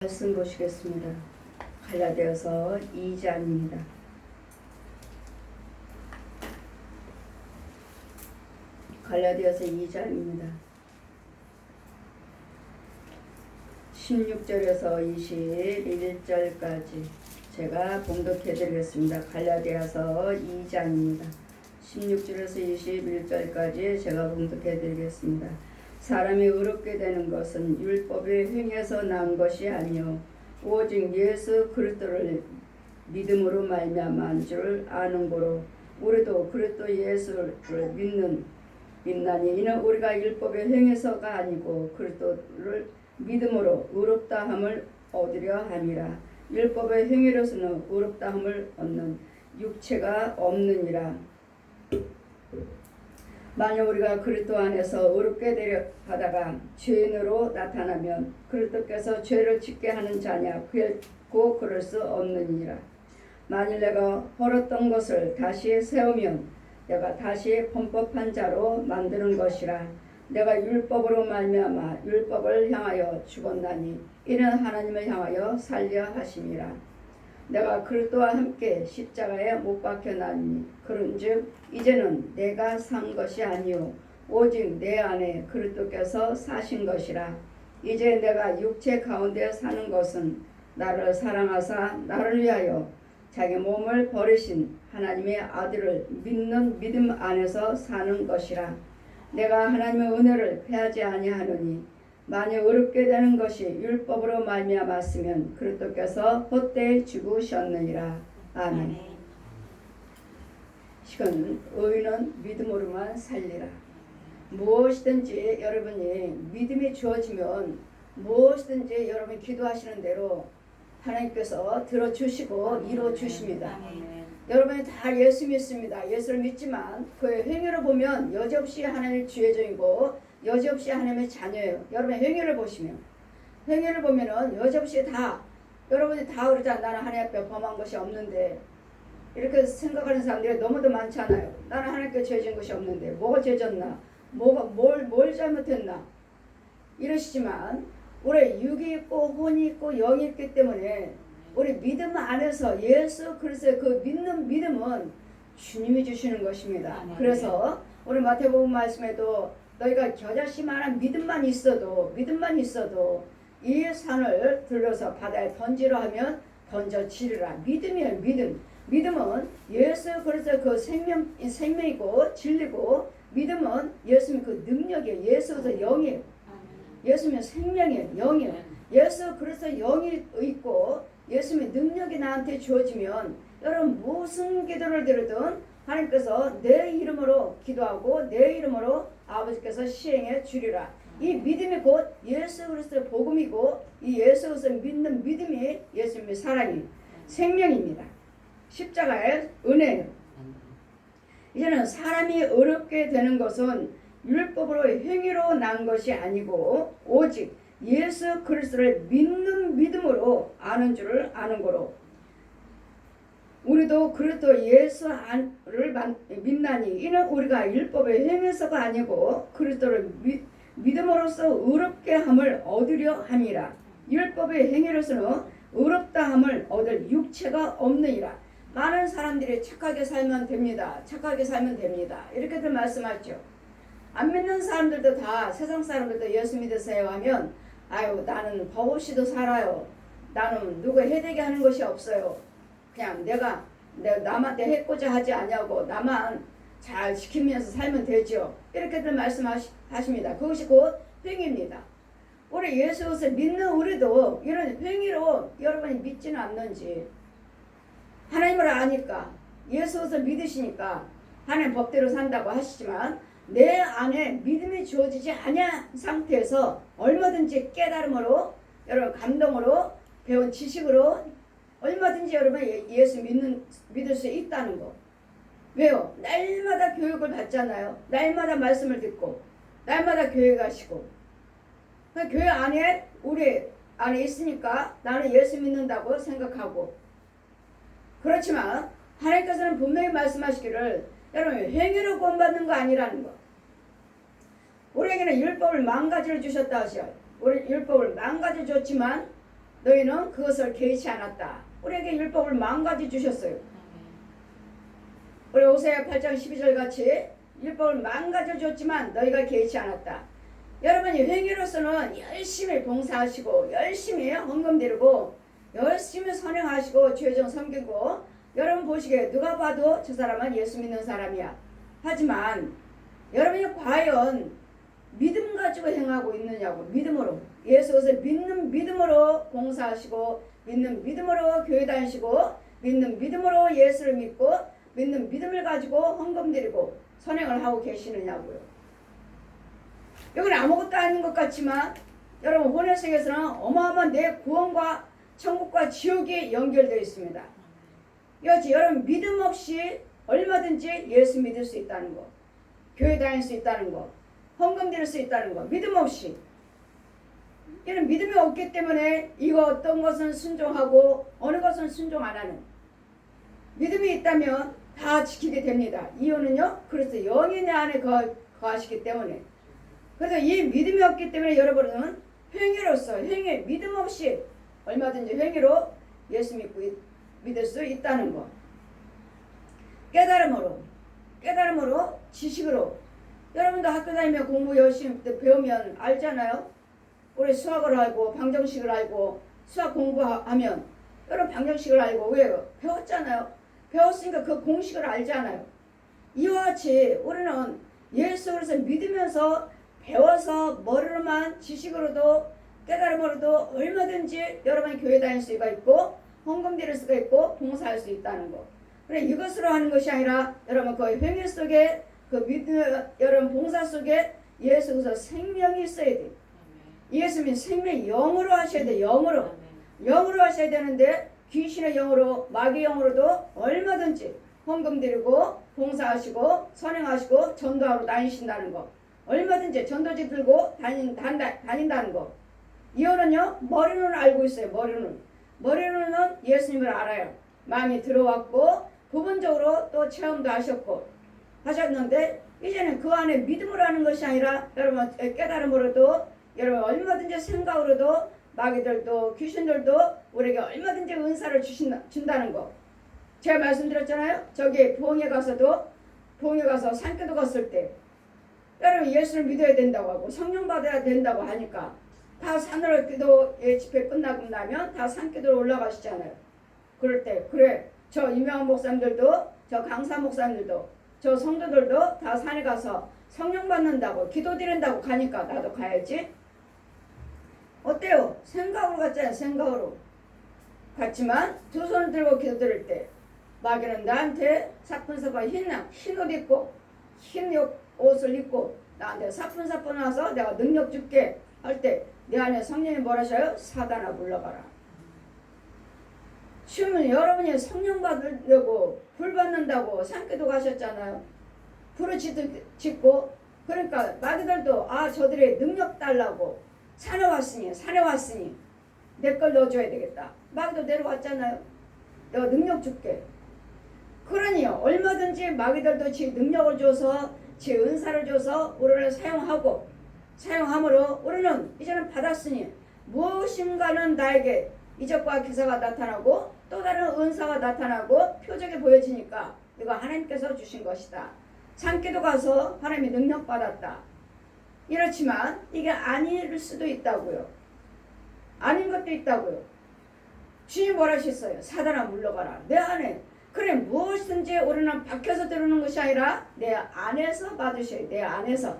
말씀 보시겠습니다. 갈라디아서 2장입니다. 갈라디아서 2장입니다. 16절에서 21절까지 제가 봉독해 드리겠습니다. 갈라디아서 2장입니다. 16절에서 21절까지 제가 봉독해 드리겠습니다. 사람이 의롭게 되는 것은 율법의 행에서 난 것이 아니요 오직 예수 그리스도를 믿음으로 말미암은 줄 아는 고로 우리도 그리스도 예수를 믿나니 이는 우리가 율법의 행에서가 아니고 그리스도를 믿음으로 의롭다함을 얻으려 함이라. 율법의 행위로서는 의롭다함을 얻는 육체가 없느니라. 만약 우리가 그리스도 안에서 의롭게 되려 하다가 죄인으로 나타나면 그리스도께서 죄를 짓게 하는 자냐 결코 그럴 수 없느니라. 만일 내가 헐었던 것을 다시 세우면 내가 다시 범법한 자로 만드는 것이라. 내가 율법으로 말미암아 율법을 향하여 죽었나니 이는 하나님을 향하여 살려 하심이라. 내가 그리스도와 함께 십자가에 못 박혀나니 그런즉 이제는 내가 산 것이 아니요 오직 내 안에 그리스도께서 사신 것이라. 이제 내가 육체 가운데 사는 것은 나를 사랑하사 나를 위하여 자기 몸을 버리신 하나님의 아들을 믿는 믿음 안에서 사는 것이라. 내가 하나님의 은혜를 패하지 아니하노니 만약 의롭게 되는 것이 율법으로 말미암았으면 그리스도께서 헛되이 죽으셨느니라. 아멘. 시건 의인은 믿음으로만 살리라. 무엇이든지 여러분이 믿음이 주어지면 무엇이든지 여러분이 기도하시는 대로 하나님께서 들어주시고 이루어주십니다. 여러분이 다 예수 믿습니다. 예수를 믿지만 그의 행위를 보면 여지없이 하나님의 주의종이고 여지없이 하나님의 자녀예요. 여러분의 행위를 보시면 행위를 보면은 여지없이 다 여러분이 다 그러자 나는 하나님 앞에 범한 것이 없는데 이렇게 생각하는 사람들이 너무도 많잖아요. 나는 하나님께 죄진 것이 없는데 뭐가 죄졌나? 뭘 잘못했나? 이러시지만 우리 육이 있고 혼이 있고 영이 있기 때문에 우리 믿음 안에서 예수 그리스도의 그 믿는 믿음은 주님이 주시는 것입니다. 그래서 우리 마태복음 말씀에도 너희가 겨자씨만한 믿음만 있어도 이 산을 들어서 바다에 던지라 하면 던져지리라. 믿음이에요. 믿음은 예수 그리스도의 그 생명이고 진리고 믿음은 예수님의 그 능력이에요. 예수께서 영이에요. 예수님의 생명이에요. 영이에요. 예수 그리스도 영이 있고 예수님의 능력이 나한테 주어지면 여러분 무슨 기도를 드리든 하나님께서 내 이름으로 기도하고 내 이름으로 아버지께서 시행해 주리라. 이 믿음이 곧 예수 그리스도의 복음이고 이 예수 그리스도를 믿는 믿음이 예수님의 사랑이 생명입니다. 십자가의 은혜예요. 이제는 사람이 어렵게 되는 것은 율법으로 행위로 난 것이 아니고 오직 예수 그리스도를 믿는 믿음으로 아는 줄을 아는 거로 우리도 그리스도 예수를 믿나니 이는 우리가 율법의 행위에서가 아니고 그리스도를 믿음으로써 의롭게 함을 얻으려 함이라. 율법의 행위로서는 의롭다 함을 얻을 육체가 없느니라. 많은 사람들이 착하게 살면 됩니다. 착하게 살면 됩니다. 이렇게들 말씀하죠. 안 믿는 사람들도 다 세상 사람들도 예수 믿으세요 하면 아유 나는 버릇이도 살아요. 나는 누구 해되게 하는 것이 없어요. 그냥 내가 남한테 해코자 하지 않냐고 나만 잘 지키면서 살면 되죠. 이렇게들 말씀하십니다. 그것이 곧 행위입니다. 우리 예수 그리스도를 믿는 우리도 이런 행위로 여러분이 믿지는 않는지 하나님을 아니까 예수 그리스도를 믿으시니까 하나님 법대로 산다고 하시지만 내 안에 믿음이 주어지지 않은 상태에서 얼마든지 깨달음으로 여러분 감동으로 배운 지식으로 얼마든지 여러분 예수 믿을 수 있다는 거. 왜요? 날마다 교육을 받잖아요. 날마다 말씀을 듣고 날마다 교회 가시고 교회 안에 우리 안에 있으니까 나는 예수 믿는다고 생각하고 그렇지만 하나님께서는 분명히 말씀하시기를 여러분 행위로 구원받는 거 아니라는 거. 우리에게는 율법을 망가져 주셨다 하셔요. 우리 율법을 망가져 줬지만 너희는 그것을 개의치 않았다. 우리에게 율법을 망가져 주셨어요. 우리 호세아 8장 12절 같이 율법을 망가져 줬지만 너희가 개의치 않았다. 여러분이 행위로서는 열심히 봉사하시고 열심히 헌금 드리고 열심히 선행하시고 죄정 섬기고 여러분 보시기에 누가 봐도 저 사람은 예수 믿는 사람이야. 하지만 여러분이 과연 믿음 가지고 행하고 있느냐고. 믿음으로 예수 그리스도를 믿는 믿음으로 봉사하시고 믿는 믿음으로 교회 다니시고 믿는 믿음으로 예수를 믿고 믿는 믿음을 가지고 헌금 드리고 선행을 하고 계시느냐고요. 이건 아무것도 아닌 것 같지만 여러분 혼의 세계에서는 어마어마한 내 구원과 천국과 지옥이 연결되어 있습니다. 여지 여러분 믿음 없이 얼마든지 예수 믿을 수 있다는 거, 교회 다닐 수 있다는 거, 헌금 드릴 수 있다는 거, 믿음 없이. 이런 믿음이 없기 때문에 이거 어떤 것은 순종하고 어느 것은 순종 안 하는. 믿음이 있다면 다 지키게 됩니다. 이유는요, 그래서 영이 내 안에 거하시기 때문에. 그래서 이 믿음이 없기 때문에 여러분은 행위로서 행위 믿음 없이 얼마든지 행위로 예수 믿을 수 있다는 것. 깨달음으로 지식으로. 여러분도 학교 다니며 공부 열심히 배우면 알잖아요. 우리 수학을 알고 방정식을 알고 수학 공부하면 여러분 방정식을 알고 왜요? 배웠잖아요. 배웠으니까 그 공식을 알잖아요. 이와 같이 우리는 예수 그리스도 믿으면서 배워서 머리로만 지식으로도 깨달음으로도 얼마든지 여러분이 교회 다닐 수가 있고 헌금 드릴 수가 있고 봉사할 수 있다는 거. 그래 이것으로 하는 것이 아니라 여러분 그 행위 속에 그 믿음 여러분 봉사 속에 예수 그리스도 생명이 있어야 돼. 예수님 생명 영으로 하셔야 돼. 영으로 하셔야 되는데 귀신의 영으로 마귀의 영으로도 얼마든지 헌금 드리고 봉사하시고 선행하시고 전도하러 다니신다는 거. 얼마든지 전도지 들고 다닌다는 거. 이유는요, 머리로는 알고 있어요. 머리로는 예수님을 알아요. 마음이 들어왔고 부분적으로 또 체험도 하셨는데 이제는 그 안에 믿음으로 하는 것이 아니라 여러분 깨달음으로도 여러분 얼마든지 생각으로도 마귀들도 귀신들도 우리에게 얼마든지 은사를 준다는 거. 제가 말씀드렸잖아요. 저기 부흥회 가서 산기도 갔을 때 여러분 예수를 믿어야 된다고 하고 성령 받아야 된다고 하니까 다 산으로 기도 집회 끝나고 나면 다 산기도로 올라가시잖아요. 그럴 때 그래 저 유명한 목사님들도 저 강사 목사님들도 저 성도들도 다 산에 가서 성령 받는다고 기도 드린다고 가니까 나도 가야지. 어때요? 생각으로 갔잖아요. 생각으로 갔지만 두 손을 들고 기도 드릴 때 마귀는 나한테 사뿐사뿐 흰 옷 입고 흰 옷을 입고 나한테 사뿐사뿐 와서 내가 능력 줄게 할 때 내 안에 성령이 뭐라 하셔요? 사단아 물러가라. 지금 여러분이 성령 받으려고 불 받는다고 산기도 가셨잖아요. 불을 짓고 그러니까 마귀들도 저들의 능력 달라고 산에 왔으니 내 걸 넣어줘야 되겠다. 마귀도 내려왔잖아요. 내가 능력 줄게. 그러니 얼마든지 마귀들도 지 능력을 줘서 지 은사를 줘서 우리를 사용함으로 우리는 이제는 받았으니 무엇인가는 나에게 이적과 기사가 나타나고 또 다른 은사가 나타나고 표적이 보여지니까 이거 하나님께서 주신 것이다. 산기도 가서 하나님이 능력 받았다. 이렇지만 이게 아닐 수도 있다고요. 아닌 것도 있다고요. 주님 뭐라 하셨어요? 사단아 물러가라. 내 안에. 그래 무엇이든지 우리는 밖에서 들어오는 것이 아니라 내 안에서 받으셔야 내 안에서.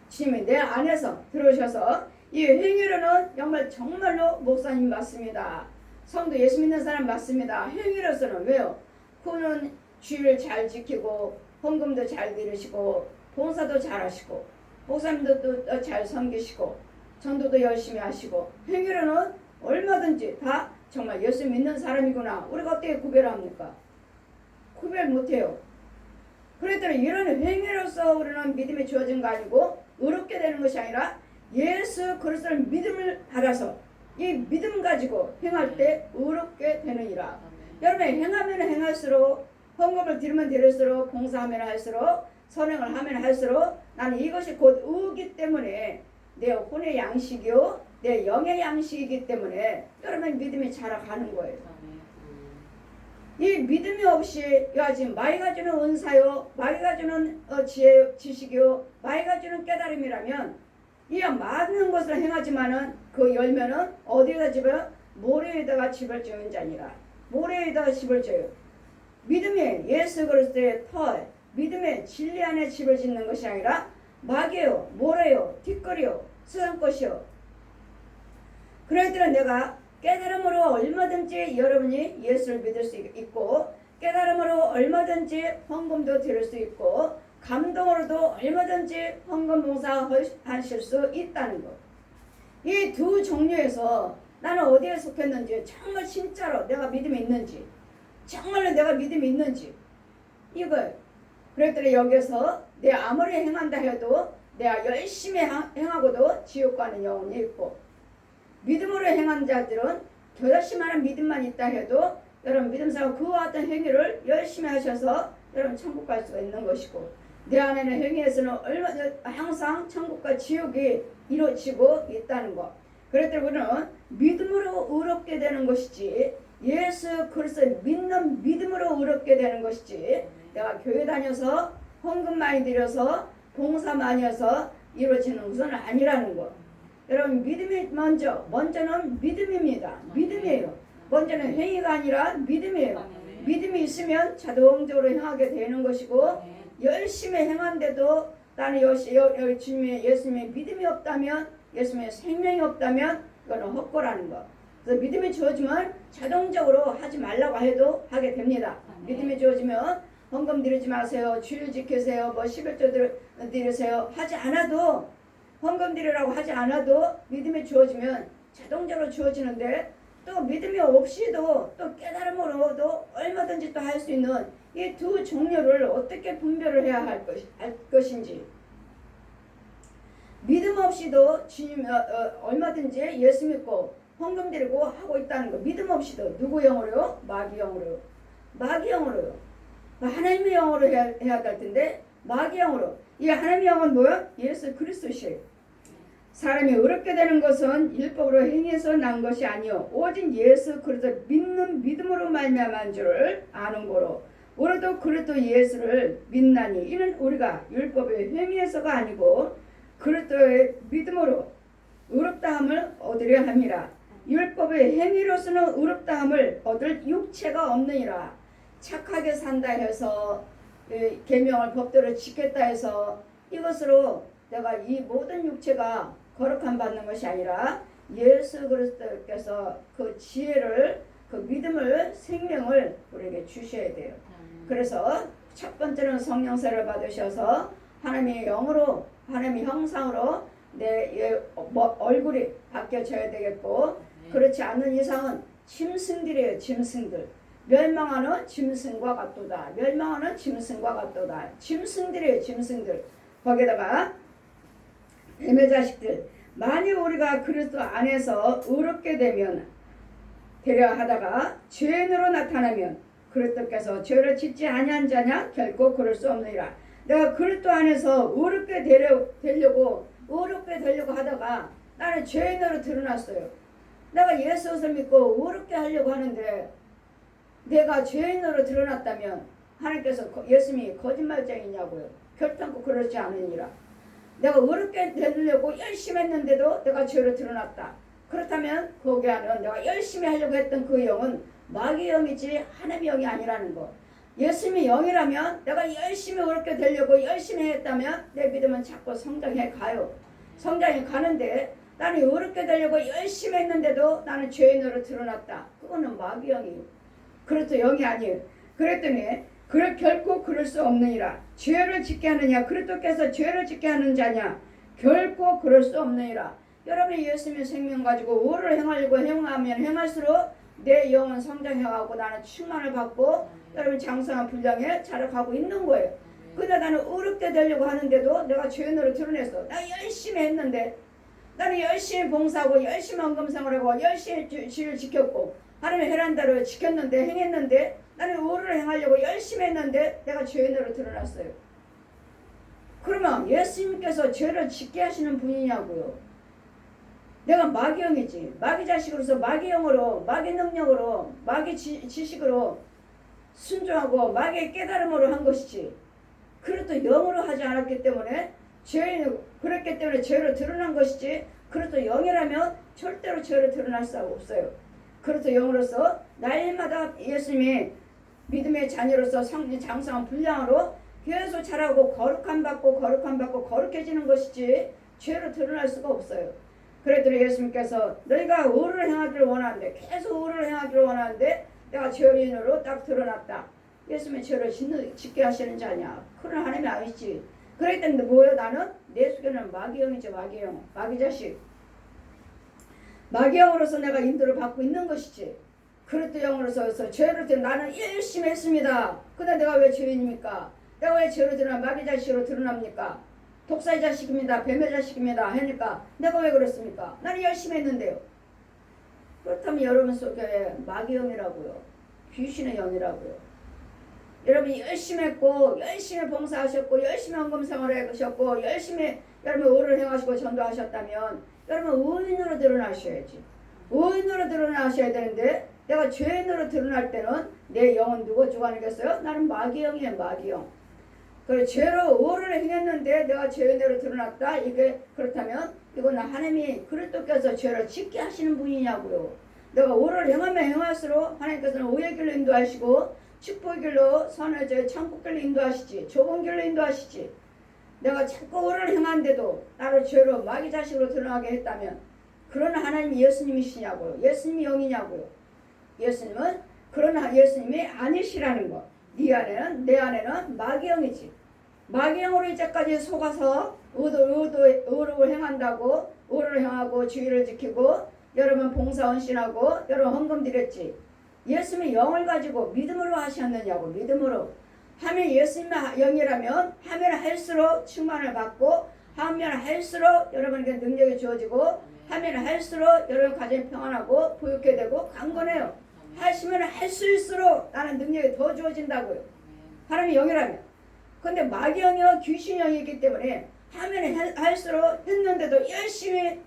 주님이 내 안에서 들어오셔서 이 행위로는 정말로 목사님 맞습니다. 성도 예수 믿는 사람 맞습니다. 행위로서는 왜요? 그는 주의를 잘 지키고 헌금도 잘 드리시고 봉사도 잘 하시고 목사님도 또 잘 섬기시고 전도도 열심히 하시고 행위로는 얼마든지 다 정말 예수 믿는 사람이구나. 우리가 어떻게 구별합니까? 구별 못해요. 그랬더니 이런 행위로서 우리는 믿음이 주어진 거 아니고 의롭게 되는 것이 아니라 예수 그리스도를 믿음을 받아서 이 믿음 가지고 행할 때 의롭게 되느니라. 여러분 행하면 행할수록 헌금을 드리면 드릴수록 봉사하면 할수록 선행을 하면 할수록 나는 이것이 곧 의이기 때문에 내 혼의 양식이요 내 영의 양식이기 때문에 여러분 믿음이 자라가는 거예요. 이 믿음이 없이 야 지금 마귀가 주는 은사요, 마귀가 주는 지혜, 지식이요, 마귀가 주는 깨달음이라면 이 많은 것을 행하지만은 그 열매는 어디에다 집어요? 모래에다가 집을 지은 자니라. 모래에다가 집을 지어요. 믿음이 예수 그리스도의 터, 믿음의 진리 안에 집을 짓는 것이 아니라 마귀요, 모래요, 뒷거리요, 세상 것이요. 그럴 때는 내가 깨달음으로 얼마든지 여러분이 예수를 믿을 수 있고, 깨달음으로 얼마든지 헌금도 드릴 수 있고, 감동으로도 얼마든지 헌금 봉사하실 수 있다는 것. 이 두 종류에서 나는 어디에 속했는지, 정말 진짜로 내가 믿음이 있는지, 정말로 내가 믿음이 있는지, 이걸. 그랬더니 여기서 내 아무리 행한다 해도 내가 열심히 행하고도 지옥 가는 영혼이 있고, 믿음으로 행한 자들은 결심하는 믿음만 있다 해도 여러분 믿음상 그와 같은 행위를 열심히 하셔서 여러분 천국 갈 수가 있는 것이고, 내 안에는 행위에서는 항상 천국과 지옥이 이루어지고 있다는 것. 그랬더니 우리는 믿음으로 의롭게 되는 것이지, 예수 그리스도 믿는 믿음으로 의롭게 되는 것이지, 내가 교회 다녀서 헌금 많이 드려서 봉사 많이 해서 이루어지는 것은 아니라는 것. 여러분 믿음이 먼저는 믿음입니다. 믿음이에요. 먼저는 행위가 아니라 믿음이에요. 믿음이 있으면 자동적으로 행하게 되는 것이고, 열심히 행한데도 나는 주님의 예수님의 믿음이 없다면, 예수님의 생명이 없다면 그거는 헛거라는 거. 그래서 믿음이 주어지면 자동적으로 하지 말라고 해도 하게 됩니다. 믿음이 주어지면 헌금 드리지 마세요, 주일 지키세요, 11조 드리세요 하지 않아도, 헌금 드리라고 하지 않아도 믿음이 주어지면 자동적으로 주어지는데, 또 믿음이 없이도 또 깨달음으로도 얼마든지 또 할 수 있는 이 두 종류를 어떻게 분별을 해야 할 것인지. 믿음 없이도 주님 얼마든지 예수 믿고 헌금 드리고 하고 있다는 거. 믿음 없이도 누구 영으로요? 마귀 영으로요. 마귀 영으로요. 하나님의 영으로 해야 될 텐데 마귀 영으로. 이 하나님의 영은 뭐야? 예수 그리스도시. 사람이 의롭게 되는 것은 율법으로 행해서 난 것이 아니요 오직 예수 그리스도 믿는 믿음으로 말미암은 줄을 아는 거로, 우리도 그리스도 예수를 믿나니 이는 우리가 율법의 행위에서가 아니고 그리스도의 믿음으로 의롭다함을 얻으려 함이라. 율법의 행위로서는 의롭다함을 얻을 육체가 없느니라. 착하게 산다 해서 계명을 법대로 지켰다 해서 이것으로 내가 이 모든 육체가 거룩함 받는 것이 아니라 예수 그리스도께서 그 지혜를, 그 믿음을, 생명을 우리에게 주셔야 돼요. 그래서 첫 번째는 성령세를 받으셔서 하나님의 영으로, 하나님의 형상으로 내 얼굴이 바뀌어져야 되겠고, 그렇지 않는 이상은 짐승들이에요. 짐승들. 멸망하는 짐승과 같도다. 멸망하는 짐승과 같도다. 짐승들이에요. 짐승들. 거기다가 뱀의 자식들, 만일 우리가 그리스도 안에서 의롭게 되면 되려 하다가 죄인으로 나타나면 그리스도께서 죄를 짓지 아니한 자냐? 결코 그럴 수 없느니라. 내가 그리스도 안에서 의롭게 되려고 하다가 나는 죄인으로 드러났어요. 내가 예수를 믿고 의롭게 하려고 하는데 내가 죄인으로 드러났다면 하나님께서 예수님이 거짓말쟁이냐고요? 결단코 그렇지 않으니라. 내가 의롭게 되려고 열심히 했는데도 내가 죄로 드러났다. 그렇다면 거기 안은 내가 열심히 하려고 했던 그 영은 마귀의 영이지 하나님의 영이 아니라는 것. 예수님이 영이라면 내가 열심히 의롭게 되려고 열심히 했다면 내 믿음은 자꾸 성장해 가요. 성장해 가는데 나는 의롭게 되려고 열심히 했는데도 나는 죄인으로 드러났다. 그거는 마귀 영이에요. 그렇죠. 영이 아니에요. 그랬더니 결코 그럴 수 없느니라. 죄를 짓게 하느냐? 그리스도께서 죄를 짓게 하는 자냐? 결코 그럴 수 없느니라. 여러분이 예수님의 생명 가지고 의를 행하려고 행하면 행할수록 내 영은 성장해가고 나는 충만을 받고 여러분 장성한 분량에 자라가고 있는 거예요. 근데 나는 의롭게 되려고 하는데도 내가 죄인으로 드러냈어. 나 열심히 했는데, 나는 열심히 봉사하고 열심히 헌금생활하고 열심히 주를 지켰고 하나님의 헤란다를 지켰는데 행했는데 나는 의를 행하려고 열심히 했는데 내가 죄인으로 드러났어요. 그러면 예수님께서 죄를 짓게 하시는 분이냐고요? 내가 마귀 영이지. 마귀 자식으로서 마귀 영으로, 마귀 능력으로, 마귀 지식으로 순종하고 마귀의 깨달음으로 한 것이지. 그것도 영으로 하지 않았기 때문에 죄는 그랬기 때문에 죄로 드러난 것이지. 그것도 영이라면 절대로 죄로 드러날 수 없어요. 그것도 영으로서 날마다 예수님이 믿음의 자녀로서 성령 장성한 분량으로 계속 자라고 거룩함 받고 거룩해지는 것이지 죄로 드러날 수가 없어요. 그랬더니 예수님께서 너희가 의를 행하기를 원하는데 계속 의를 행하기를 원하는데 내가 죄인으로 딱 드러났다. 예수님이 죄를 짓게 하시는 자냐? 그런 하나님이 아니지. 그랬더니 뭐예요? 나는 내 속에는 마귀영이죠. 마귀영. 마귀 자식. 마귀영으로서 내가 인도를 받고 있는 것이지. 그릇도 영으로서 죄를 드러 나는 열심히 했습니다. 근데 내가 왜 죄인입니까? 내가 왜 죄로 드러나 마귀 자식으로 드러납니까? 독사의 자식입니다. 뱀의 자식입니다. 하니까 내가 왜 그렇습니까? 나는 열심히 했는데요. 그렇다면 여러분 속에 마귀 영이라고요. 귀신의 영이라고요. 여러분이 열심히 했고 열심히 봉사하셨고 열심히 헌금 생활을 하셨고 열심히 여러분 의를 행하시고 전도하셨다면 여러분 의인으로 드러나셔야지. 의인으로 드러나셔야 되는데 내가 죄인으로 드러날 때는 내 영은 누가 주관하겠어요? 나는 마귀 영이에요. 마귀 영. 그래 죄로 의를 행했는데 내가 죄인으로 드러났다. 이게 그렇다면 이건 하나님이 그릇도 껴서 죄를 짓게 하시는 분이냐고요. 내가 의를 행하면 행할수록 하나님께서는 의의 길로 인도하시고 축복의 길로 선의 천국 길로 인도하시지. 좁은 길로 인도하시지. 내가 자꾸 의를 행한데도 나를 죄로 마귀 자식으로 드러나게 했다면 그런 하나님이 예수님이시냐고요. 예수님이 영이냐고요. 예수님은 그런 예수님이 아니시라는 거. 네 안에는 내 안에는 마귀 영이지. 마귀 영으로 이제까지 속아서 의를 행한다고 의를 행하고 주의를 지키고 여러분 봉사 헌신하고 여러분 헌금 드렸지. 예수님의 영을 가지고 믿음으로 하셨느냐고. 믿음으로 하면 예수님의 영이라면 하면 할수록 충만을 받고 하면 할수록 여러분에게 능력이 주어지고 하면 할수록 여러분 가정이 평안하고 부유하게 되고 강건해요. 하시면 할수있을수록 나는 능력이 더 주어진다고요. 하나님의 영이라면. 근데 마귀 영이요 귀신 영이기 때문에 하면 할수록 했는데도 열심히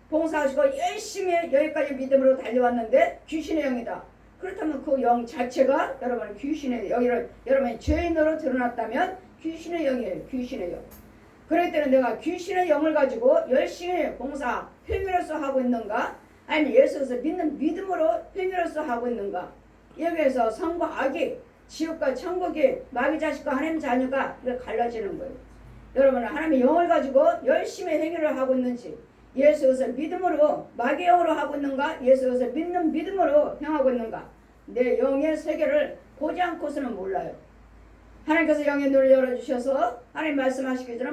봉사하시고 열심히 여기까지 믿음으로 달려왔는데 귀신의 영이다. 그렇다면 그 영 자체가 여러분 귀신의 영이를 여러분이 죄인으로 드러났다면 귀신의 영이에요. 귀신의 영. 그럴 때는 내가 귀신의 영을 가지고 열심히 봉사 행위로서 하고 있는가? 아니면 예수에서 믿는 믿음으로 행위로서 하고 있는가? 여기에서 선과 악이 지옥과 천국이 마귀 자식과 하나님 자녀가 갈라지는 거예요. 여러분은 하나님의 영을 가지고 열심히 행위를 하고 있는지 예수에서 믿음으로 마귀 영으로 하고 있는가? 예수에서 믿는 믿음으로 행하고 있는가? 내 영의 세계를 보지 않고서는 몰라요. 하나님께서 영의 눈을 열어주셔서 하나님 말씀하시기 전에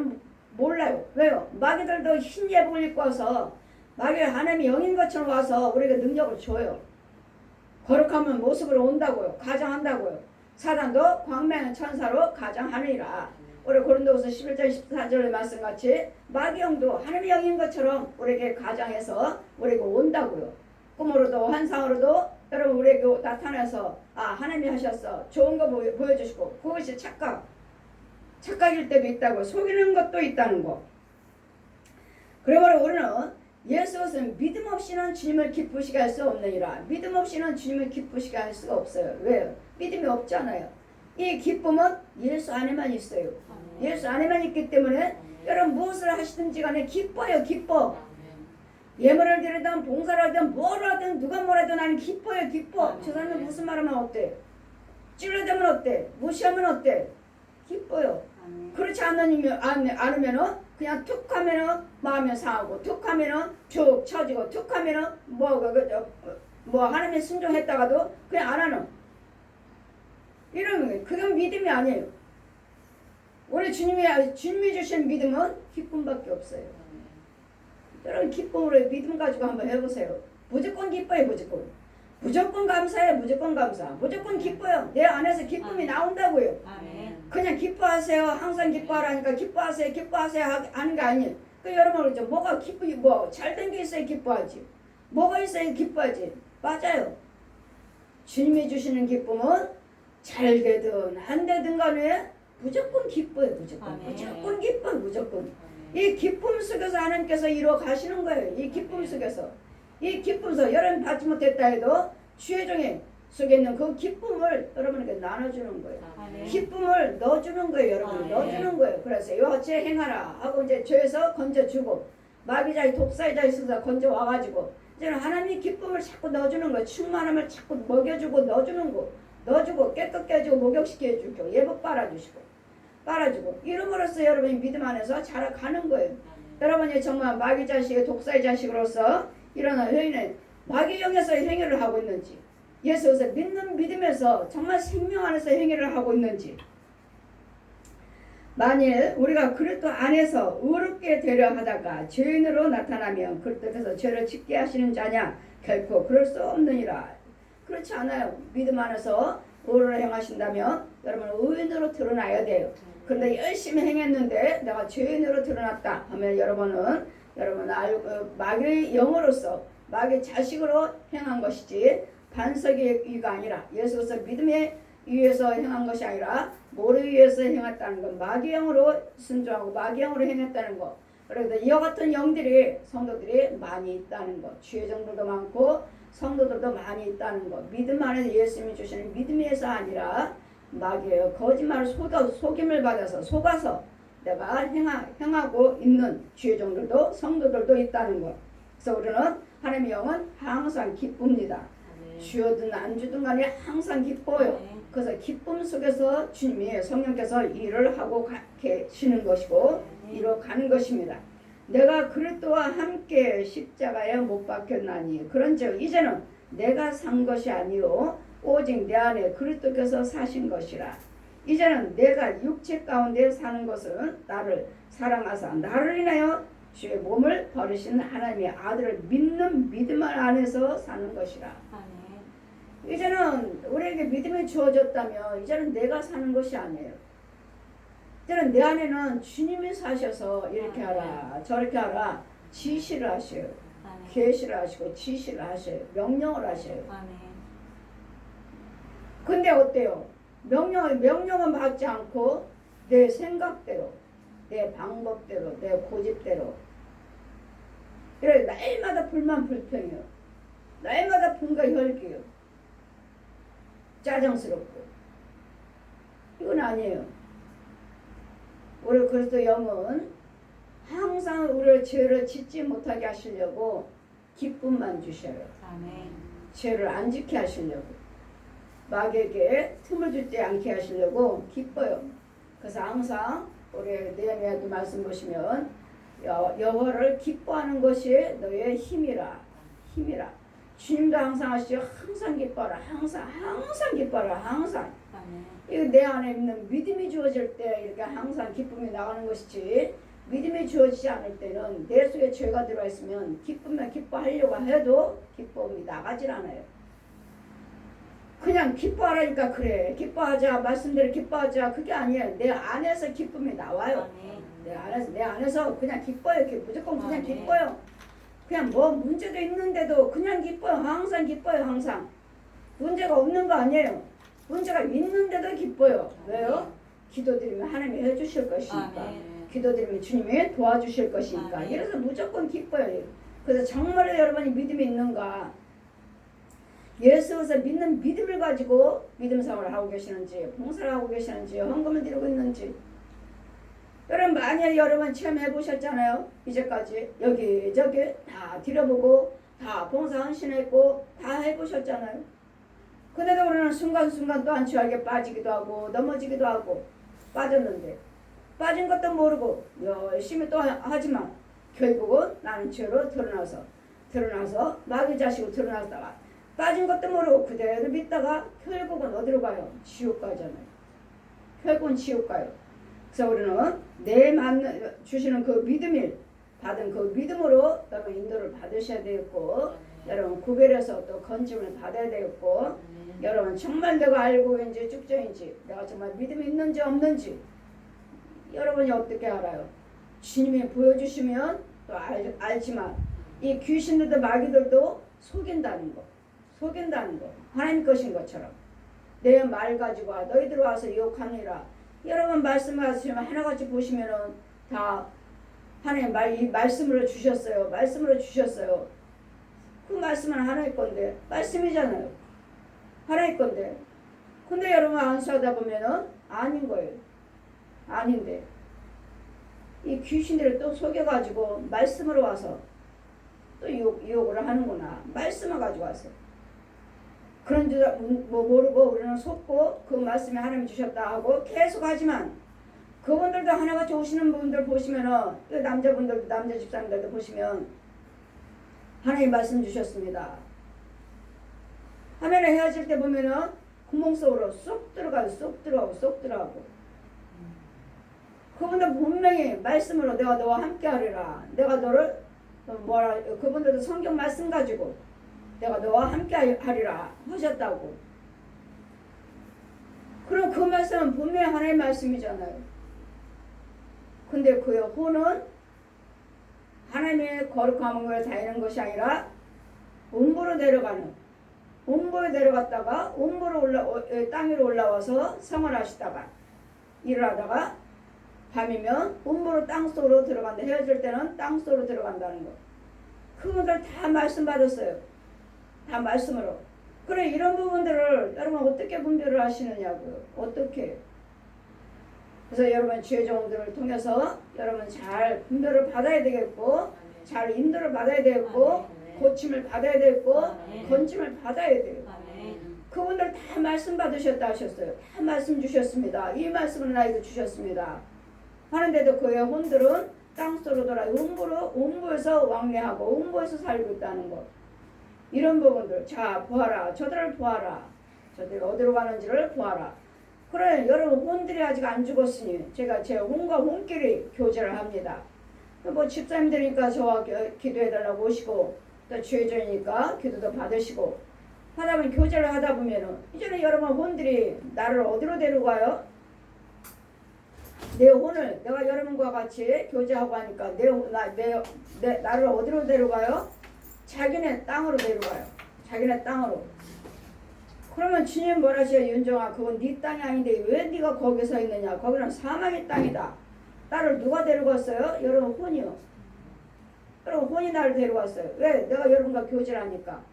몰라요. 왜요? 마귀들도 흰 예복을 입고 와서 마귀가 하나님의 영인 것처럼 와서 우리에게 능력을 줘요. 거룩하면 모습으로 온다고요. 가장한다고요. 사단도 광명의 천사로 가장하느니라. 우리 고린도후서 11장 14절의 말씀같이 마귀 영도 하나님의 영인 것처럼 우리에게 가장해서 우리에게 온다고요. 꿈으로도 환상으로도 여러분 우리에게 나타나서 하나님이 하셨어. 좋은 거 보여주시고 그것이 착각일 때도 있다고 속이는 것도 있다는 거. 그러므로 우리는 예수는 믿음 없이는 주님을 기쁘시게 할 수 없느니라. 믿음 없이는 주님을 기쁘시게 할 수가 없어요. 왜요? 믿음이 없잖아요. 이 기쁨은 예수 안에만 있어요. 예수 안에만 있기 때문에 여러분 무엇을 하시든지 간에 기뻐요. 기뻐. 예물을 드리든 봉사를 하든 뭘 하든 누가 뭐라든 나는 기뻐요. 기뻐. 저 사람은 무슨 말하면 어때? 찔러대면 어때? 무시하면 어때? 기뻐요. 그렇지 않으면은 그냥 툭 하면은 마음이 상하고 툭 하면은 툭 쳐지고 툭 하면은 뭐 하나님의 순종했다가도 그냥 안 하는 이런 게 그건 믿음이 아니에요. 우리 주님이 주신 믿음은 기쁨밖에 없어요. 여러분 기쁨으로 믿음 가지고 한번 해보세요. 무조건 기뻐요. 무조건 감사해요. 무조건 감사. 무조건 기뻐요. 내 안에서 기쁨이 나온다고요. 그냥 기뻐하세요. 항상 기뻐하라니까 기뻐하세요 하는 게 아니에요. 그 여러분 그렇죠. 뭐가 기쁘기 잘된 게 있어야 기뻐하지. 뭐가 있어야 기뻐하지. 맞아요. 주님이 주시는 기쁨은 잘 되든 안 되든 간에 무조건 기뻐요. 무조건 기뻐요. 무조건. 이 기쁨 속에서 하나님께서 이루어 가시는 거예요. 이 기쁨 속에서. 이 기쁨 속 여러분 받지 못했다 해도 주의 종에 속에 있는 그 기쁨을 여러분에게 나눠주는 거예요. 아멘. 기쁨을 넣어주는 거예요. 여러분 넣어주는 거예요. 그래서 이와같이 행하라 하고 이제 죄에서 건져주고 마귀자의 독사의 있어서 건져와가지고 이제는 하나님의 기쁨을 자꾸 넣어주는 거예요. 충만함을 자꾸 먹여주고 넣어주는 거 넣어주고 깨끗게 해주고 목욕시켜 주고 예복 빨아주고 이름으로써 여러분이 믿음 안에서 자라가는 거예요. 여러분이 정말 마귀 자식의 독사의 자식으로서 일어난 행위는 마귀 영에서 행위를 하고 있는지 예수에서 믿는 믿음에서 정말 생명 안에서 행위를 하고 있는지 만일 우리가 그리스도 안에서 의롭게 되려 하다가 죄인으로 나타나면 그리스도께서 죄를 짓게 하시는 자냐 결코 그럴 수 없느니라. 그렇지 않아요. 믿음 안에서 의를 행하신다면 여러분은 의인으로 드러나야 돼요. 그런데 열심히 행했는데 내가 죄인으로 드러났다 하면 여러분은 마귀의 영으로서 마귀의 자식으로 행한 것이지 반석의 이유가 아니라 예수께서 믿음에 위해서 행한 것이 아니라 모르 위해서 행했다는 것, 마귀의 영으로 순종하고 마귀의 영으로 행했다는 것. 그래서 이와 같은 영들이 성도들이 많이 있다는 것, 주의 정도도 많고 성도들도 많이 있다는 것. 믿음 안에서 예수님이 주시는 믿음에서 아니라 마귀의 거짓말을 속임을 받아서 속아서 내가 행하고 있는 주의 종들도 성도들도 있다는 것. 그래서 우리는 하나님의 영은 항상 기쁩니다. 주어든 안 주든 간에 항상 기뻐요. 그래서 기쁨 속에서 주님이 성령께서 일을 하고 계시는 것이고 이뤄가는 것입니다. 내가 그리스도와 함께 십자가에 못 박혔나니 그런즉 이제는 내가 산 것이 아니요 오직 내 안에 그리스도께서 사신 것이라. 이제는 내가 육체 가운데 사는 것은 나를 사랑하사 나를 인하여 주의 몸을 버리신 하나님의 아들을 믿는 믿음 안에서 사는 것이라. 이제는 우리에게 믿음이 주어졌다면 이제는 내가 사는 것이 아니에요. 이제는 내 안에는 주님이 사셔서 이렇게 하라 저렇게 하라 지시를 하셔요. 계시를 하시고 지시를 하셔요. 명령을 하셔요. 근데 어때요? 명령은 받지 않고 내 생각대로 내 방법대로 내 고집대로 그래 날마다 불만 불평이요. 날마다 분과 혈기요. 짜증스럽고 이건 아니에요. 우리 그리스도 영은 항상 우리를 죄를 짓지 못하게 하시려고 기쁨만 주셔요. 죄를 안 짓게 하시려고 마귀에게 틈을 주지 않게 하시려고 기뻐요. 그래서 항상 우리 느헤미야도 말씀 보시면 여호와를 기뻐하는 것이 너의 힘이라. 주님도 항상 하시죠. 항상 기뻐라. 항상 기뻐라. 항상. 이거 내 안에 있는 믿음이 주어질 때 이렇게 항상 기쁨이 나가는 것이지 믿음이 주어지지 않을 때는 내 속에 죄가 들어와 있으면 기쁘면 기뻐하려고 해도 기쁨이 나가질 않아요. 그냥 기뻐하라니까 그래. 기뻐하자. 말씀대로 기뻐하자. 그게 아니에요. 내 안에서 기쁨이 나와요. 내 안에서 그냥 기뻐요. 무조건 그냥 기뻐요. 그냥 뭐 문제도 있는데도 그냥 기뻐요. 항상 기뻐요. 항상. 문제가 없는 거 아니에요. 문제가 있는데도 기뻐요. 왜요? 기도드리면 하나님이 해주실 것이니까. 기도드리면 주님이 도와주실 것이니까. 이래서 무조건 기뻐요. 그래서 정말로 여러분이 믿음이 있는가? 예수에서 믿는 믿음을 가지고 믿음 생활을 하고 계시는지 봉사를 하고 계시는지 헌금을 드리고 있는지 여러분 만약 여러분 체험해 보셨잖아요. 이제까지 여기저기 다 드려보고 다 봉사 헌신했고 다 해보셨잖아요. 근데도 우리는 순간순간 또 안추하게 빠지기도 하고 넘어지기도 하고 빠졌는데 빠진 것도 모르고 열심히 또 하지만 결국은 나는 죄로 드러나서 마귀 자식으로 드러나다가 빠진 것도 모르고 그대로 믿다가 결국은 어디로 가요? 지옥 가잖아요. 결국은 지옥 가요. 그래서 우리는 내 주시는 그 믿음을 받은 그 믿음으로 여러분 인도를 받으셔야 되겠고 여러분 구별해서 또 건짐을 받아야 되겠고 여러분 정말 내가 알고 있는지 쭉정인지 내가 정말 믿음이 있는지 없는지 여러분이 어떻게 알아요? 주님이 보여주시면 또 알지만 이 귀신들도 마귀들도 속인다는 거 하나님 것인 것처럼 내 말 가지고 너희들 와서 유혹하느니라. 여러분 말씀하시면 하나같이 보시면은 다 하나님 이 말씀으로 주셨어요. 말씀으로 주셨어요. 그 말씀은 하나님 건데 말씀이잖아요. 하나님 건데. 근데 여러분 안수하다 보면은 아닌 거예요. 아닌데 이 귀신들을 또 속여가지고 말씀으로 와서 또 유혹을 하는구나. 말씀을 가지고 와서. 그런 줄 모르고 우리는 속고 그 말씀에 하나님 주셨다 하고 계속 하지만 그분들도 하나같이 오시는 분들 보시면은 그 남자분들도 남자 집사님들도 보시면 하나님 말씀 주셨습니다. 하면은 헤어질 때 보면은 구멍 속으로 쏙 들어가고 쏙 들어가고 쏙 들어가고 그분들 분명히 말씀으로 내가 너와 함께 하리라. 내가 너를 그분들도 성경 말씀 가지고 내가 너와 함께 하리라 하셨다고. 그럼 그 말씀은 분명히 하나님의 말씀이잖아요. 근데 그의 혼은 하나님의 거룩한 것을 다니는 것이 아니라 음부로 내려가는, 음부에 내려갔다가 음부로 땅 위로 올라와서 성을 하시다가 일을 하다가 밤이면 음부로 땅속으로 들어간다. 헤어질 때는 땅속으로 들어간다는 거. 그분들 다 말씀 받았어요. 다 말씀으로. 그래 이런 부분들을 여러분 어떻게 분별을 하시느냐고요. 어떻게. 그래서 여러분 주의 종들을 통해서 여러분 잘 분별을 받아야 되겠고 잘 인도를 받아야 되겠고 고침을 받아야 되겠고 건짐을 받아야 돼요. 그분들 다 말씀 받으셨다 하셨어요. 다 말씀 주셨습니다. 이 말씀을 나에게 주셨습니다. 하는데도 그의 혼들은 땅속으로 돌아 음부에서 왕래하고 음부에서 살고 있다는 것. 이런 부분들 자 보아라. 저들을 보아라. 저들이 어디로 가는지를 보아라. 그래 여러분 혼들이 아직 안 죽었으니 제가 제 혼과 혼끼리 교제를 합니다. 뭐 집사님들이니까 저와 기도해달라고 오시고 또 죄전이니까 기도도 받으시고 하다 보면 교제를 하다 보면은 이제는 여러분 혼들이 나를 어디로 데려가요? 내 혼을 내가 여러분과 같이 교제하고 하니까 나를 어디로 데려가요? 자기네 땅으로 데려가요. 자기네 땅으로. 그러면 주님 뭐라시요? 윤정아 그건 네 땅이 아닌데 왜 네가 거기 서 있느냐? 거기는 사망의 땅이다. 나를 누가 데려갔어요? 여러분 혼이요. 여러분 혼이 나를 데려갔어요. 왜? 내가 여러분과 교제를 하니까.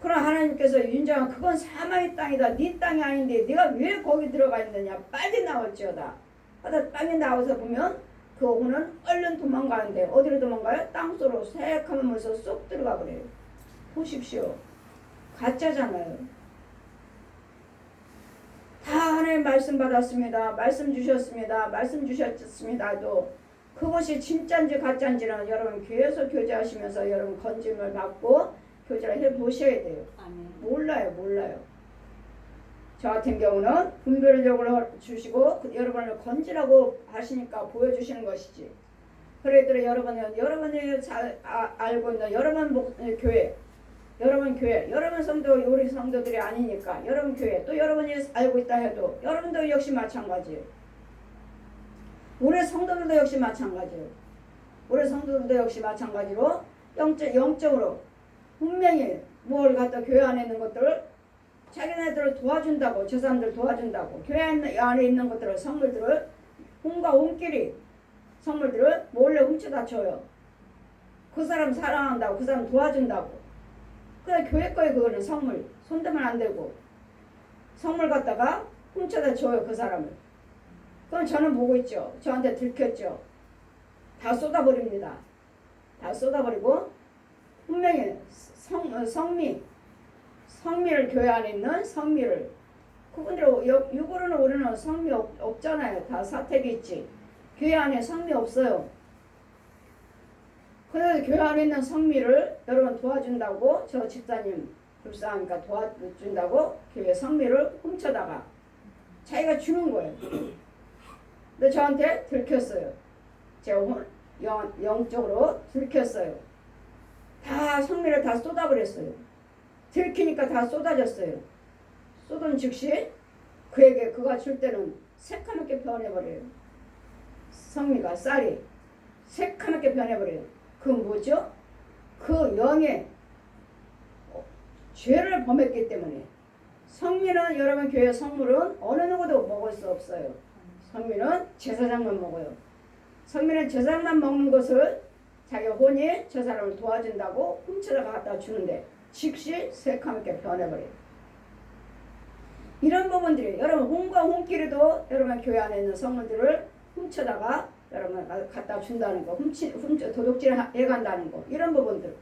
그럼 하나님께서 윤정아 그건 사망의 땅이다. 네 땅이 아닌데 네가 왜 거기 들어가 있느냐? 빨리 나올지어다. 하다 빨리 나와서 보면 그 혼은 얼른 도망가는데 어디로 도망가요? 땅속으로 새카만 물에서 쏙 들어가 버려요. 보십시오. 가짜잖아요. 다 하나님 말씀 받았습니다. 말씀 주셨습니다. 말씀 주셨습니다도 그것이 진짜인지 가짜인지는 여러분 교회에서 교제하시면서 여러분 건짐을 받고 교제를 해보셔야 돼요. 몰라요. 저 같은 경우는 분별력을 주시고 여러분을 건지라고 하시니까 보여주시는 것이지. 그랬더니 여러분이 잘 알고 있는 여러분 교회 여러분 성도 우리 성도들이 아니니까 여러분 교회 또 여러분이 알고 있다 해도 여러분도 역시 마찬가지예요. 우리 성도들도 역시 마찬가지예요. 우리 성도들도 역시 마찬가지로 영적으로 분명히 뭘 갖다 교회 안에 있는 것들을 자기네들을 도와준다고 저 사람들 도와준다고 교회 안에 있는 것들을 성물들을 혼과 혼끼리 성물들을 몰래 훔쳐다 줘요. 그 사람 사랑한다고 그 사람 도와준다고. 그래 교회 거에 그거는 성물 손대면 안 되고 성물 갖다가 훔쳐다 줘요 그 사람을. 그럼 저는 보고 있죠. 저한테 들켰죠. 다 쏟아버립니다. 다 쏟아버리고 분명히 성미를 교회 안에 있는 성미를 그분들 육으로는 우리는 성미 없잖아요. 다 사택이 있지. 교회 안에 성미 없어요. 그래서 교회 안에 있는 성미를 여러분 도와준다고 저 집사님 불쌍하니까 도와준다고 교회 성미를 훔쳐다가 자기가 주는 거예요. 근데 저한테 들켰어요. 제가 영적으로 들켰어요. 다 성미를 다 쏟아버렸어요. 들키니까 다 쏟아졌어요. 쏟은 즉시 그에게 그가 줄 때는 새카맣게 변해버려요. 성미가 쌀이 새카맣게 변해버려요. 그 뭐죠? 그 영의 죄를 범했기 때문에. 성미는 여러분 교회 성물은 어느 누구도 먹을 수 없어요. 성미는 제사장만 먹어요. 성민은 저 사람만 먹는 것을 자기 혼이 저 사람을 도와준다고 훔쳐다가 갖다 주는데 즉시 새카맣게 변해버려요. 이런 부분들이 여러분 혼과 혼끼리도 여러분 교회 안에 있는 성물들을 훔쳐다가 여러분 갖다 준다는 거, 도둑질 해간다는 거, 이런 부분들.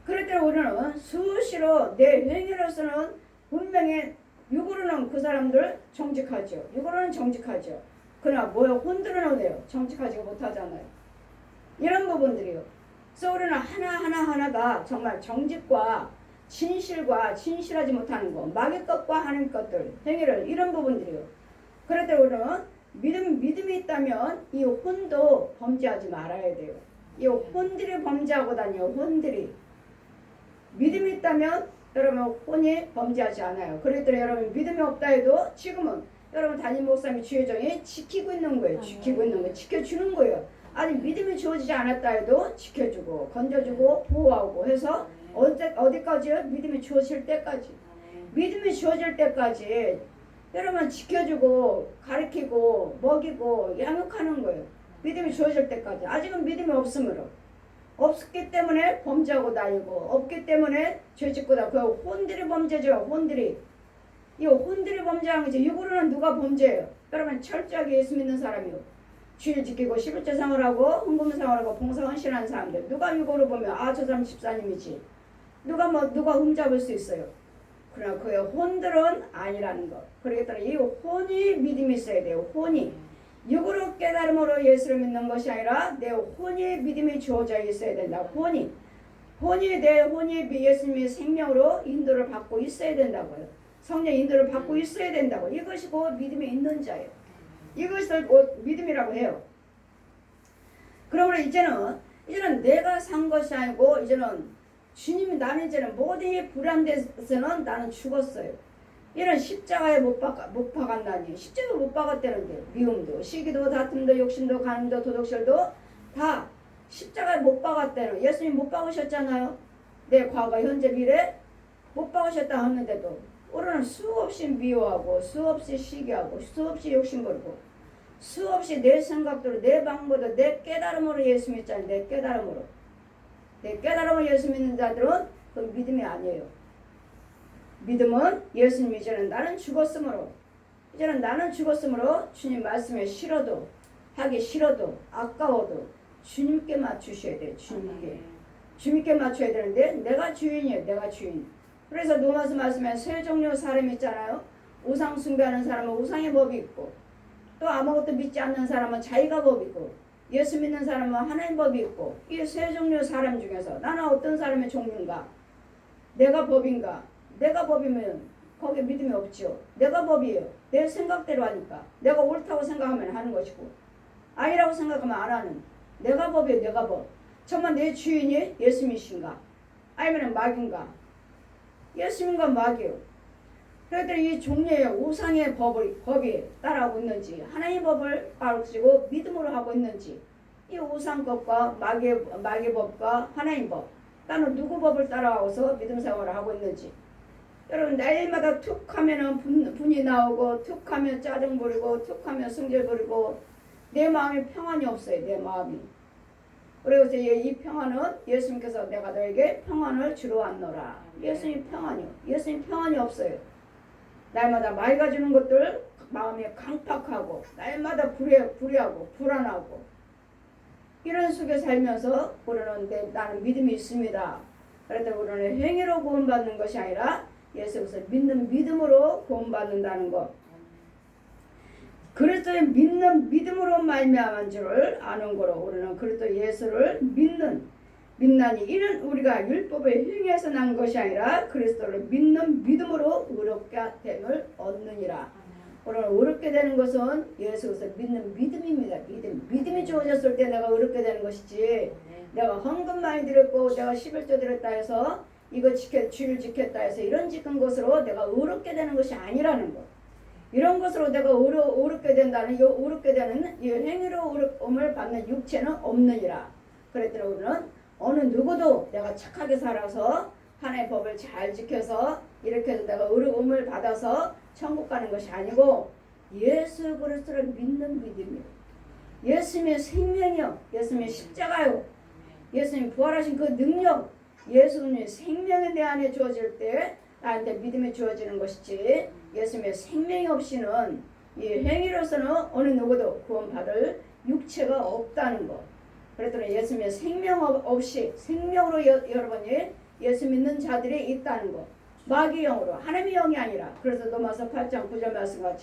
그럴 때 우리는 수시로 내 행위로서는 분명히 육으로는 그 사람들 정직하죠. 육으로는 정직하죠. 그러나 뭐요? 혼들은 어때요? 정직하지 못하잖아요. 이런 부분들이요. 그래서 우리는 하나가 정말 정직과 진실과 진실하지 못하는 것, 마귀 것과 하나님 것들, 행위를, 이런 부분들이요. 그럴 때 우리는 믿음이 있다면 이 혼도 범죄하지 말아야 돼요. 이 혼들이 범죄하고 다녀요. 혼들이. 믿음이 있다면 여러분 혼이 범죄하지 않아요. 그랬더니 여러분 믿음이 없다 해도 지금은 여러분 담임 목사님이 주의 정에 지키고 있는 거예요. 지키고 있는 거예요. 지켜주는 거예요. 아니 믿음이 주어지지 않았다 해도 지켜주고 건져주고 보호하고 해서 어디까지요? 믿음이 주어질 때까지. 믿음이 주어질 때까지 여러분 지켜주고 가르치고 먹이고 양육하는 거예요. 믿음이 주어질 때까지. 아직은 믿음이 없으므로. 없기 때문에 범죄하고 다니고 없기 때문에 죄짓고 다니고. 그 혼들이 범죄죠. 혼들이. 이 혼들이 범죄하는 거지. 육으로는 누가 범죄해요? 여러분 철저하게 예수 믿는 사람이요. 주일 지키고 11조 상을 하고 헌금상을 하고 봉사 헌신하는 사람들. 누가 육으로 보면 아 저 사람 집사님이지. 누가 흠잡을 수 있어요. 그러나 그의 혼들은 아니라는 것. 그렇기 때문에 이 혼이 믿음이 있어야 돼요. 혼이. 육으로 깨달음으로 예수를 믿는 것이 아니라 내 혼이 믿음이 주어져 있어야 된다. 혼이 내 혼이 예수님의 생명으로 인도를 받고 있어야 된다고요. 성령 인도를 받고 있어야 된다고. 이것이 곧 믿음이 있는 자예요. 이것을 믿음이라고 해요. 그러므로 이제는 내가 산 것이 아니고 이제는 주님이 나는 이제는 모든 불안 데서는 나는 죽었어요. 이런 십자가에 못 박았다니. 십자가에 못 박았다는데 미움도 시기도 다툼도 욕심도 간음도 도둑질도 다 십자가에 못 박았다는. 예수님 못 박으셨잖아요. 내 과거 현재 미래 못 박으셨다 하는데도 우리는 수없이 미워하고 수없이 시기하고 수없이 욕심부리고 수없이 내 생각대로 내 방법대로 내 깨달음으로 예수 믿잖아요. 내 깨달음으로 예수 믿는 자들은 그 믿음이 아니에요. 믿음은 예수님 이제는 나는 죽었으므로 주님 말씀에 싫어도 하기 싫어도 아까워도 주님께 맞추셔야 돼요. 주님께 맞춰야 되는데 내가 주인이에요. 내가 주인. 그래서 로마서 말씀에 세 종류 사람이 있잖아요. 우상 숭배하는 사람은 우상의 법이 있고 또 아무것도 믿지 않는 사람은 자기가 법이 있고 예수 믿는 사람은 하나님 법이 있고 이 세 종류 사람 중에서 나는 어떤 사람의 종류인가? 내가 법인가? 내가 법이면 거기에 믿음이 없죠. 내가 법이에요. 내 생각대로 하니까. 내가 옳다고 생각하면 하는 것이고 아니라고 생각하면 안 하는. 내가 법이에요. 내가 법. 정말 내 주인이 예수님이신가? 아니면 마귀인가? 예수님과 마귀요. 그랬더니 이 종류의 우상의 법이 따라하고 있는지 하나님의 법을 가르치고 믿음으로 하고 있는지 이 우상 법과 마귀의 법과 하나님 법 나는 누구 법을 따라와서 믿음 생활을 하고 있는지. 여러분 날마다 툭 하면은 분이 나오고 툭 하면 짜증 부리고 툭 하면 승질 부리고 내 마음이 평안이 없어요. 내 마음이. 그래서 이 평안은 예수님께서 내가 너에게 평안을 주러 왔노라. 예수님 평안이요. 예수님 평안이 없어요. 날마다 마귀가 주는 것들 마음이 강팍하고 날마다 불의하고 불안하고 이런 속에 살면서 우리는 나는 믿음이 있습니다. 그랬더니 우리는 행위로 구원받는 것이 아니라 예수께서 믿는 믿음으로 구원받는다는 것. 그리스도의 믿는 믿음으로 말미암은 줄을 아는 거로 우리는 그리스도 예수를 믿나니 이는 우리가 율법의 행위에서 난 것이 아니라 그리스도를 믿는 믿음으로 의롭게 됨을 얻느니라. 우리는 의롭게 되는 것은 예수께서 믿는 믿음입니다. 믿음이 주어졌을 때 내가 의롭게 되는 것이지 내가 헌금 많이 드렸고 내가 11조 드렸다 해서 이거 주일 지켰다 해서 이런 지킨 것으로 내가 의롭게 되는 것이 아니라는 것. 이런 것으로 내가 의롭게 된다는 의롭게 되는 이 행위로 의로움을 받는 육체는 없느니라. 그랬더니 우리는 어느 누구도 내가 착하게 살아서 하나님의 법을 잘 지켜서 이렇게 해서 내가 의로움을 받아서 천국 가는 것이 아니고 예수 그리스도를 믿는 믿음이에요. 예수님의 생명이요. 예수님의 십자가요. 예수님 부활하신 그 능력, 예수님의 생명이 내 안에 주어질 때 나한테 믿음이 주어지는 것이지, 예수님의 생명이 없이는 이 행위로서는 어느 누구도 구원받을 육체가 없다는 것. 그랬더니 예수님의 생명 없이 생명으로 여러분이 예수 믿는 자들이 있다는 것. 마귀의 영으로, 하나님의 영이 아니라. 그래서 로마서 8장 9절 말씀같이